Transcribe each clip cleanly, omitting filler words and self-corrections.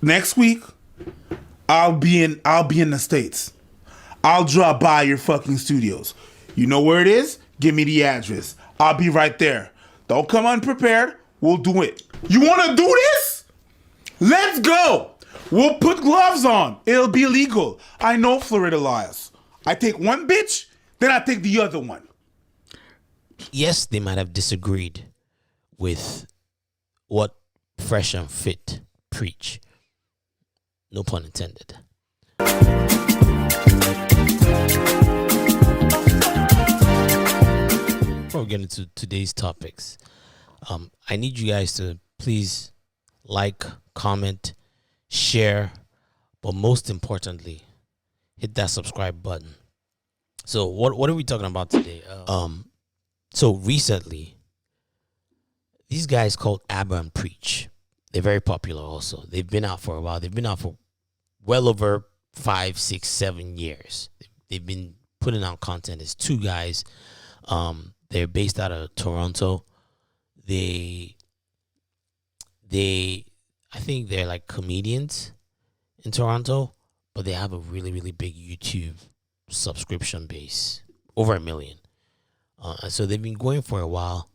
Next week, I'll be in the States. I'll drop by your fucking studios. You know where it is? Give me the address. I'll be right there. Don't come unprepared. We'll do it. You want to do this? Let's go. We'll put gloves on. It'll be legal. I know Florida laws. I take one bitch, then I take the other one. Yes, they might have disagreed with what Fresh and Fit preach. No pun intended. Before we get into today's topics, I need you guys to please like, comment, share, but most importantly, hit that subscribe button. So what are we talking about today? So recently, these guys called Abba and Preach, they're very popular also. They've been out for a while. They've been out for well over 5, 6, 7 years. They've been putting out content. It's two guys. They're based out of Toronto. I think they're like comedians in Toronto, but they have a really, really big YouTube subscription base, over 1 million. So they've been going for a while.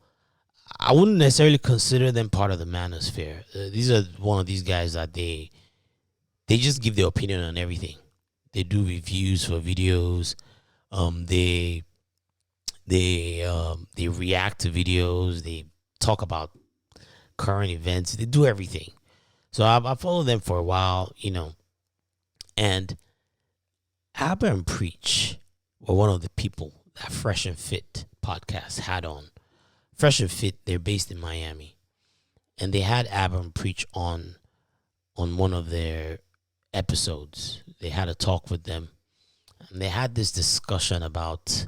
I wouldn't necessarily consider them part of the manosphere. These are one of these guys that they just give their opinion on everything. They do reviews for videos. They react to videos. They talk about current events. They do everything. So I followed them for a while, and Abba and Preach were one of the people that Fresh and Fit podcast had on. Fresh and Fit, they're based in Miami, and they had Abba and Preach on one of their episodes. They had a talk with them, and they had this discussion about,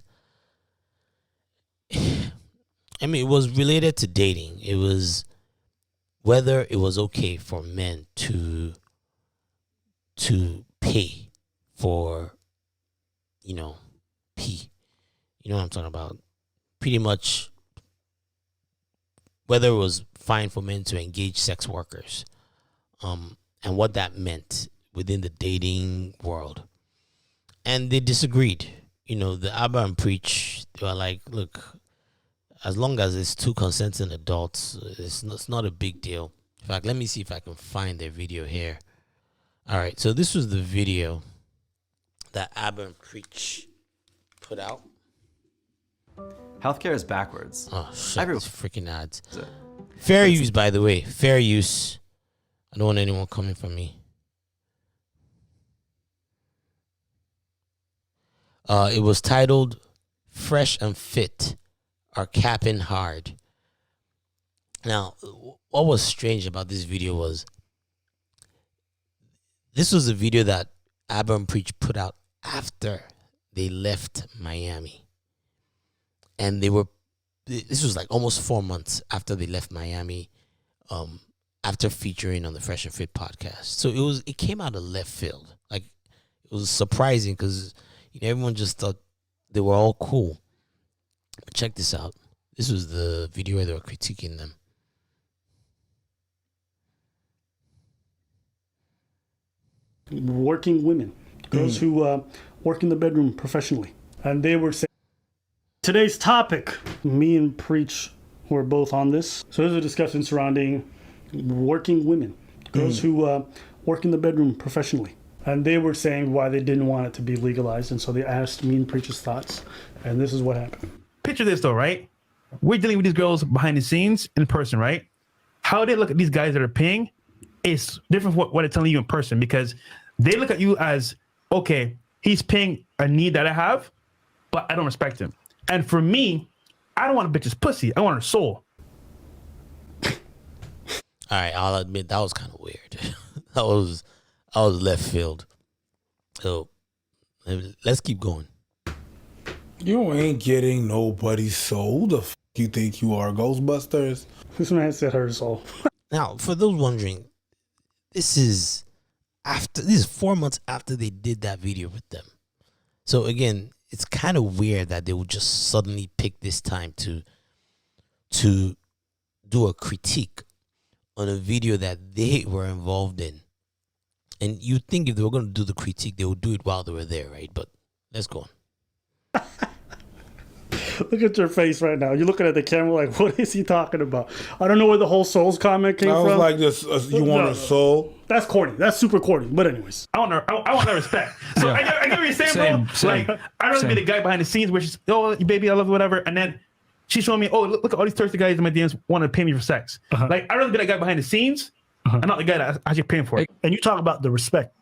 it was related to dating. It was whether it was okay for men to pay for, pee. You know what I'm talking about? Pretty much whether it was fine for men to engage sex workers, and what that meant within the dating world. And they disagreed. The Abba and Preach, they were like, look, as long as it's two consenting adults, it's not a big deal. In fact, let me see if I can find their video here. All right, so this was the video that Abba and Preach put out. Healthcare is backwards. Oh, shit, these freaking ads. So, Fair use, by the way. Fair use. I don't want anyone coming for me. It was titled Fresh and Fit Are Capping Hard. Now, what was strange about this video was this was a video that Abba and Preach put out after they left Miami. And this was like almost 4 months after they left Miami, after featuring on the Fresh and Fit podcast. So it came out of left field. Like, it was surprising because everyone just thought they were all cool. But check this out. This was the video where they were critiquing them. Working women, girls who work in the bedroom professionally. And they were saying, today's topic, me and Preach were both on this. So there's a discussion surrounding working women, girls who work in the bedroom professionally. And they were saying why they didn't want it to be legalized. And so they asked me and Preach's thoughts. And this is what happened. Picture this though, right? We're dealing with these girls behind the scenes in person, right? How they look at these guys that are paying is different from what they're telling you in person, because they look at you as, okay, he's paying a need that I have, but I don't respect him. And for me, I don't want a bitch's pussy. I want her soul. All right, I'll admit that was kind of weird. that was left field. So let's keep going. You ain't getting nobody's soul. The f you think you are, Ghostbusters? This man said her soul. Now, for those wondering, this is 4 months after they did that video with them. So again, it's kind of weird that they would just suddenly pick this time to do a critique on a video that they were involved in And you'd think if they were going to do the critique, they would do it while they were there, right? But let's go on. Look at your face right now. You're looking at the camera like, what is he talking about? I don't know where the whole Souls comment came I was from. like, this. You want a soul? That's corny. That's super corny. But anyways. I want her respect. So I get what you're saying, bro. Same. Like, I'd rather be the guy behind the scenes where she's, oh, baby, I love you, whatever. And then she's showing me, oh, look at all these thirsty guys in my DMs want to pay me for sex. Like, I'd rather be that guy behind the scenes and not the guy that's actually paying for it. And you talk about the respect.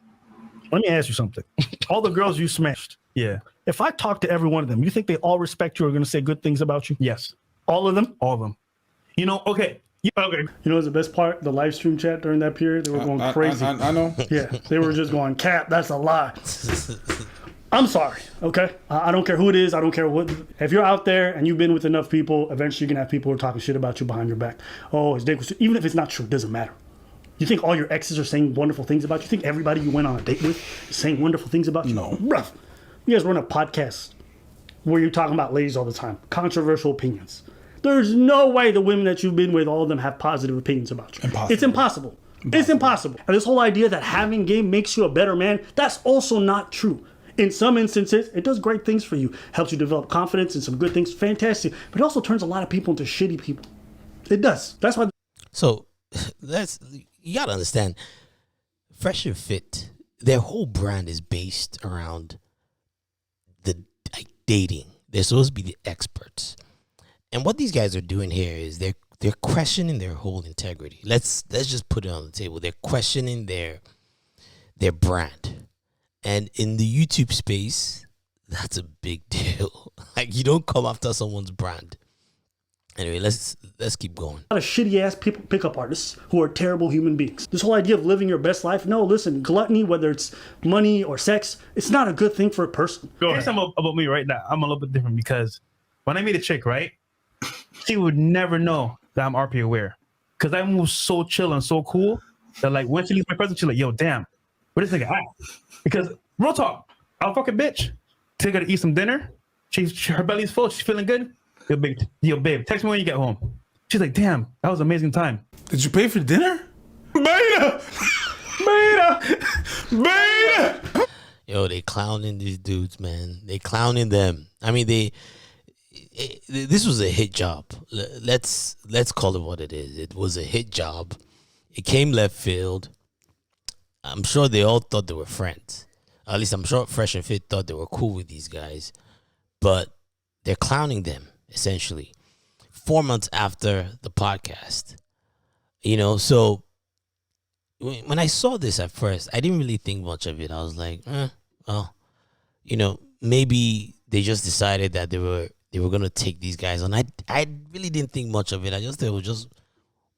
Let me ask you something. All the girls you smashed. Yeah. If I talk to every one of them, you think they all respect you or are going to say good things about you? Yes. All of them? All of them. You know, okay. Okay. You know what's the best part? The live stream chat during that period, they were going crazy. I know. Yeah, they were just going, Cap, that's a lie. I'm sorry, okay? I don't care who it is. I don't care what. If you're out there and you've been with enough people, eventually you're going to have people who are talking shit about you behind your back. Oh, his dick was... Even if it's not true, it doesn't matter. You think all your exes are saying wonderful things about you? You think everybody you went on a date with is saying wonderful things about you? No. Bruh, you guys run a podcast where you're talking about ladies all the time. Controversial opinions. There's no way the women that you've been with, all of them have positive opinions about you. Impossible. It's impossible. It's impossible. And this whole idea that having game makes you a better man, that's also not true. In some instances, it does great things for you. Helps you develop confidence and some good things. Fantastic. But it also turns a lot of people into shitty people. It does. That's why. So you got to understand, Fresh and Fit, their whole brand is based around dating. They're supposed to be the experts. And what these guys are doing here is they're questioning their whole integrity. Let's just put it on the table. They're questioning their brand. And in the YouTube space, that's a big deal. Like, you don't come after someone's brand. Anyway, let's keep going. A lot of shitty ass people, pickup artists who are terrible human beings. This whole idea of living your best life. No, listen, gluttony, whether it's money or sex, it's not a good thing for a person. Here's something about me right now. I'm a little bit different because when I meet a chick, right, she would never know that I'm RP aware. Because I move so chill and so cool that, like, when she leaves my presence, she's like, yo, damn, where this nigga at? Because, real talk, I'll fuck a bitch, take her to eat some dinner. Her belly's full. She's feeling good. Yo, babe, text me when you get home. She's like, damn, that was an amazing time. Did you pay for dinner? Beta! Yo, they clowning these dudes, man. They clowning them. I mean, this was a hit job. Let's call it what it is. It was a hit job. It came left field. I'm sure they all thought they were friends. At least I'm sure Fresh and Fit thought they were cool with these guys. But they're clowning them, essentially. 4 months after the podcast. You know, so when I saw this at first, I didn't really think much of it. I was like, well, you know, maybe they just decided that they were going to take these guys on. I really didn't think much of it. I just thought it was just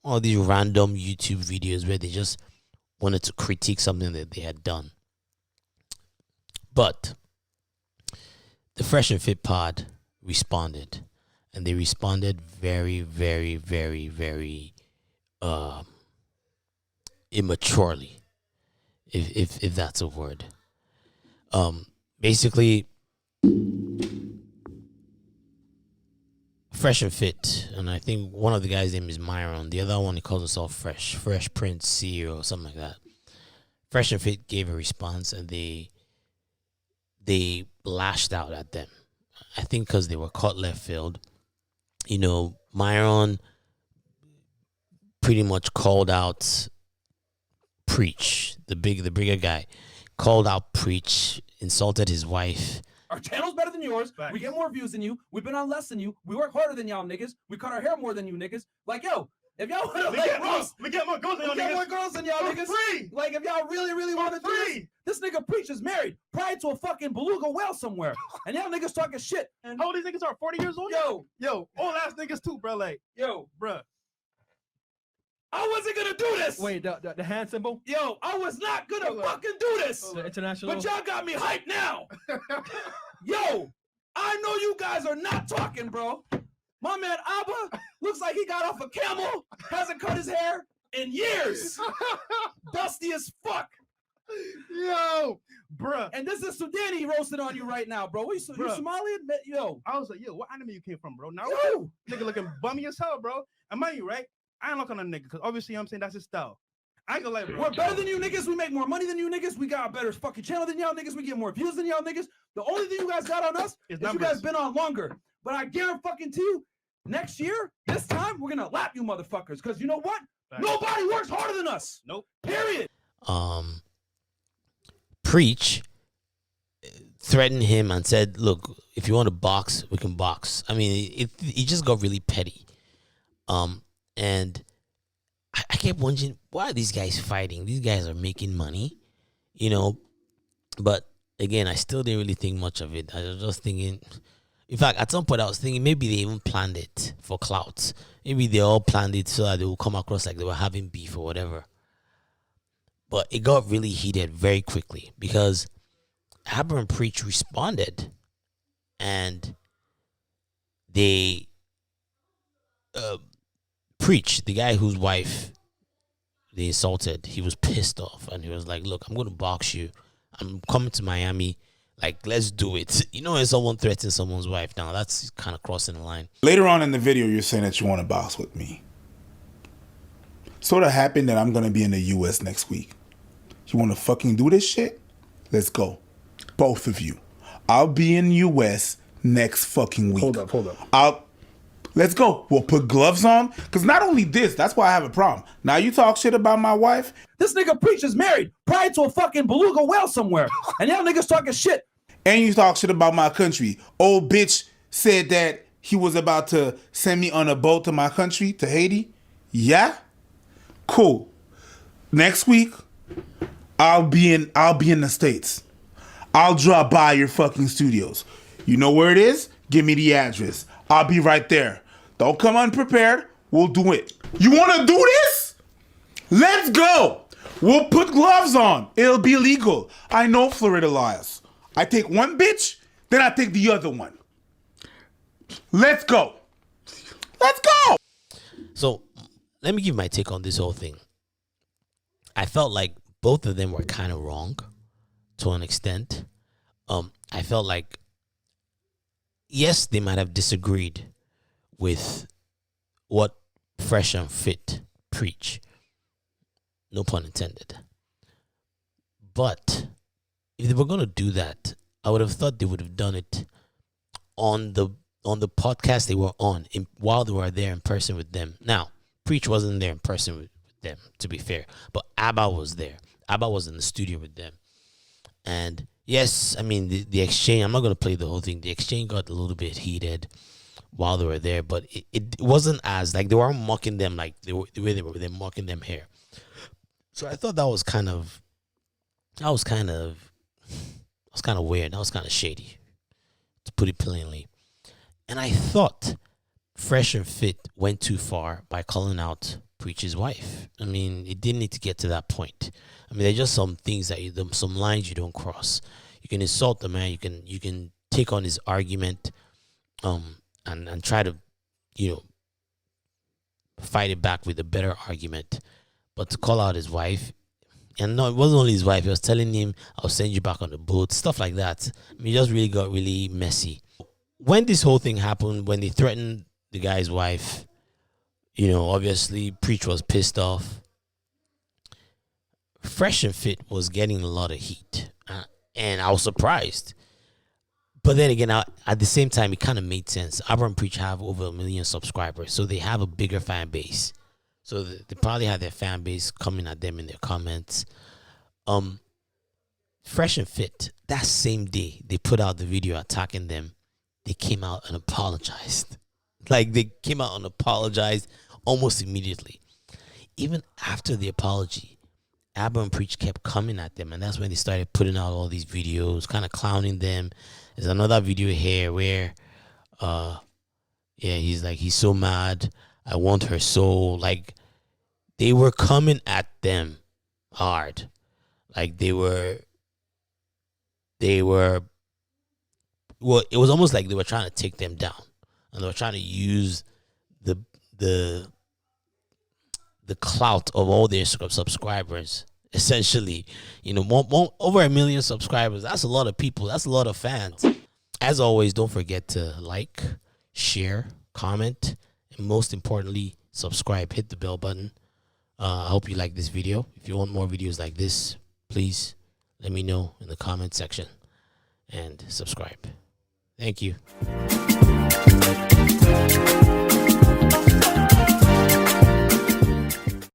all these random YouTube videos where they just wanted to critique something that they had done. But the Fresh and Fit pod responded, and they responded very, very, very, very immaturely, if that's a word. Basically, Fresh and Fit, and I think one of the guys' name is Myron. The other one, he calls himself Fresh Prince C or something like that. Fresh and Fit gave a response, and they lashed out at them. I think because they were caught left field. You know, Myron pretty much called out Preach, the bigger guy, called out Preach, insulted his wife. Our channel's better than yours. We get more views than you. We've been on less than you. We work harder than y'all niggas. We cut our hair more than you niggas. Like, yo, if y'all want to like roast, we get more girls than y'all niggas. more girls than y'all niggas. Free. Like, if y'all really want to do this nigga Preach is married, probably to a fucking beluga whale somewhere. And y'all niggas talking shit. And How old these niggas are? 40 years old? Yo, old ass niggas too, bro. Like, yo, bruh. I wasn't gonna do this. Wait, the hand symbol? Yo, I was not gonna fucking do this. The international? But y'all got me hyped now. Yo, I know you guys are not talking, bro. My man Abba looks like he got off a camel, hasn't cut his hair in years. Dusty as fuck. Yo, bruh. And this is Sudani roasting on you right now, bro. You Somalian? Yo. I was like, yo, what anime you came from, bro? Now, Yo. nigga looking bummy as hell, bro. And mind you, right? I ain't looking on a nigga because obviously I'm saying that's his style. I ain't gonna lie, bro. We're better than you niggas. We make more money than you niggas. We got a better fucking channel than y'all niggas. We get more views than y'all niggas. The only thing you guys got on us is you guys been on longer. But I guarantee you, next year, this time, we're gonna lap you motherfuckers. Because you know what? Nobody works harder than us. Nope. Period. Preach threatened him and said, "Look, if you want to box, we can box." I mean, it just got really petty. And I kept wondering, why are these guys fighting? These guys are making money, you know. But again, I still didn't really think much of it. I was just thinking. In fact, at some point, I was thinking maybe they even planned it for clout. Maybe they all planned it so that they will come across like they were having beef or whatever. But it got really heated very quickly because Abba and Preach responded, and they Preach, the guy whose wife they insulted, he was pissed off, and he was like, "Look, I'm going to box you. I'm coming to Miami. Like, let's do it." You know, when someone threatens someone's wife, now that's kind of crossing the line. Later on in the video, you're saying that you want to box with me. Sort of happened that I'm going to be in the U.S. next week. You want to fucking do this shit? Let's go. Both of you. I'll be in the U.S. next fucking week. Hold up. Let's go. We'll put gloves on. Because not only this, that's why I have a problem. Now you talk shit about my wife. This nigga Preach is married probably to a fucking beluga whale somewhere. And y'all niggas talking shit. And you talk shit about my country. Old bitch said that he was about to send me on a boat to my country, to Haiti. Yeah? Cool. Next week, I'll be in the States. I'll drop by your fucking studios. You know where it is? Give me the address. I'll be right there. Don't come unprepared. We'll do it. You want to do this? Let's go. We'll put gloves on. It'll be legal. I know Florida laws. I take one bitch, then I take the other one. Let's go. Let's go. So let me give my take on this whole thing. I felt like both of them were kind of wrong to an extent. I felt like, yes, they might have disagreed with what Fresh and Fit preach. No pun intended. But if they were going to do that, I would have thought they would have done it on the podcast they were on while they were there in person with them. Now, Preach wasn't there in person with them, to be fair, but Abba was there. Abba was in the studio with them. And yes, I mean, the exchange, I'm not going to play the whole thing. The exchange got a little bit heated while they were there, but it wasn't as, like, they weren't mocking them like the way they were mocking them here. So I thought that was kind of weird. That was kind of shady, to put it plainly. And I thought Fresh and Fit went too far by calling out Preach's wife. I mean, it didn't need to get to that point. I mean, there's just some things some lines you don't cross. You can insult the man. You can take on his argument, and try to, fight it back with a better argument. But to call out his wife, and no, it wasn't only his wife. He was telling him, "I'll send you back on the boat," stuff like that. I mean, it just really got really messy. When this whole thing happened, when they threatened the guy's wife, obviously Preach was pissed off. Fresh and Fit was getting a lot of heat, and I was surprised. But then again, at the same time, it kind of made sense. Abba and Preach have over 1 million subscribers, so they have a bigger fan base. So they probably had their fan base coming at them in their comments. Fresh and Fit, that same day they put out the video attacking them, they came out and apologized. Like, they came out and apologized almost immediately. Even after the apology, Abba and Preach kept coming at them, and that's when they started putting out all these videos, kind of clowning them. There's another video here where, he's like, he's so mad, I want her soul. Like, they were coming at them hard. Like, well, it was almost like they were trying to take them down, and they were trying to use the clout of all their subscribers. Essentially, over 1 million subscribers. That's a lot of people. That's a lot of fans. As always, don't forget to like, share, comment, and most importantly, subscribe. Hit the bell button. I hope you like this video. If you want more videos like this, please let me know in the comment section and subscribe. Thank you.